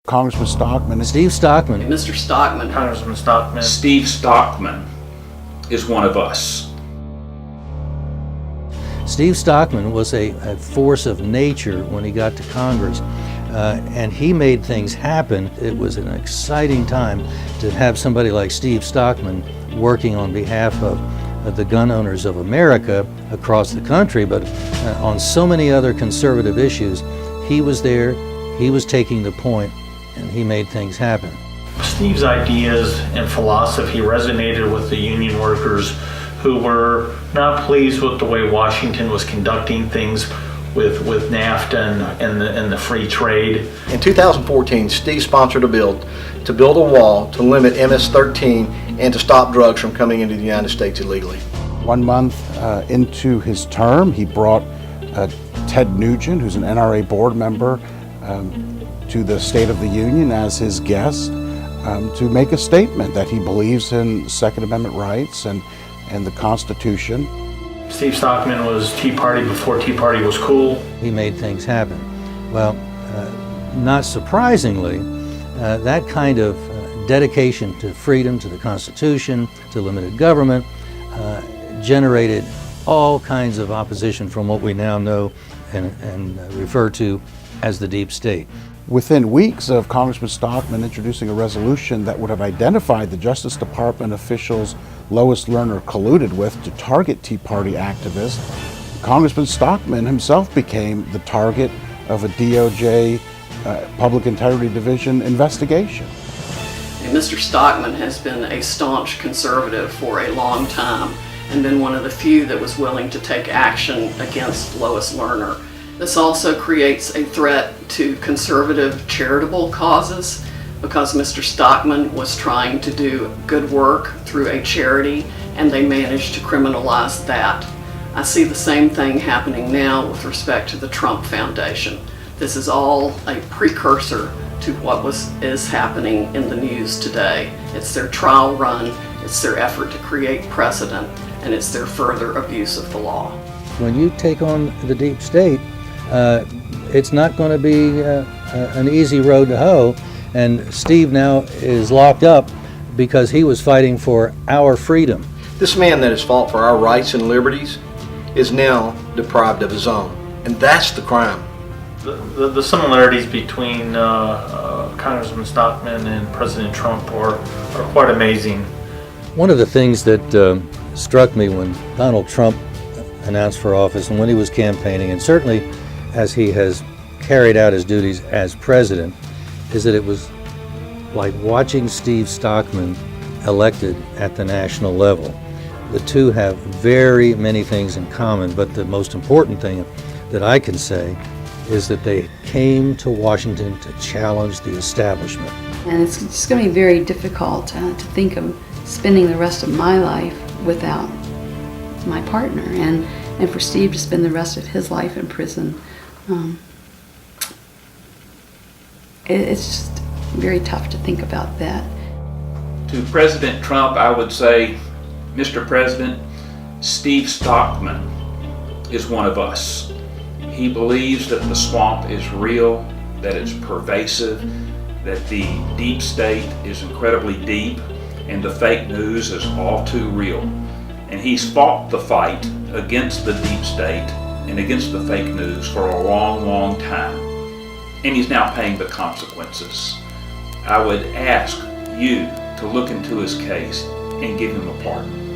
Congressman Stockman. Steve Stockman. Mr. Stockman. Congressman Stockman. Steve Stockman is one of us. Steve Stockman was a force of nature when he got to Congress, and he made things happen. It was an exciting time to have somebody like Steve Stockman working on behalf of the gun owners of America across the country, but on so many other conservative issues. He was there, he was taking the point, and he made things happen. Steve's ideas and philosophy resonated with the union workers who were not pleased with the way Washington was conducting things with NAFTA and the free trade. In 2014, Steve sponsored a bill to build a wall to limit MS-13 and to stop drugs from coming into the United States illegally. 1 month into his term, he brought Ted Nugent, who's an NRA board member, to the State of the Union as his guest to make a statement that he believes in Second Amendment rights and the Constitution. Steve Stockman was Tea Party before Tea Party was cool. He made things happen. Well, not surprisingly, that kind of dedication to freedom, to the Constitution, to limited government, generated all kinds of opposition from what we now know and refer to as the deep state. Within weeks of Congressman Stockman introducing a resolution that would have identified the Justice Department officials Lois Lerner colluded with to target Tea Party activists, Congressman Stockman himself became the target of a DOJ Public Integrity Division investigation. Mr. Stockman has been a staunch conservative for a long time and been one of the few that was willing to take action against Lois Lerner. This also creates a threat to conservative charitable causes because Mr. Stockman was trying to do good work through a charity and they managed to criminalize that. I see the same thing happening now with respect to the Trump Foundation. This is all a precursor to what is happening in the news today. It's their trial run, it's their effort to create precedent, and it's their further abuse of the law. When you take on the deep state, it's not going to be an easy road to hoe, and Steve now is locked up because he was fighting for our freedom. This man that has fought for our rights and liberties is now deprived of his own, and that's the crime. The similarities between Congressman Stockman and President Trump are quite amazing. One of the things that struck me when Donald Trump announced for office and when he was campaigning, and certainly as he has carried out his duties as president, is that it was like watching Steve Stockman elected at the national level. The two have very many things in common, but the most important thing that I can say is that they came to Washington to challenge the establishment. And it's just going to be very difficult to think of spending the rest of my life without my partner, and for Steve to spend the rest of his life in prison. It's just very tough to think about that. To President Trump, I would say, Mr. President, Steve Stockman is one of us. He believes that the swamp is real, that it's pervasive, that the deep state is incredibly deep, and the fake news is all too real. And he's fought the fight against the deep state and against the fake news for a long, long time. And he's now paying the consequences. I would ask you to look into his case and give him a pardon.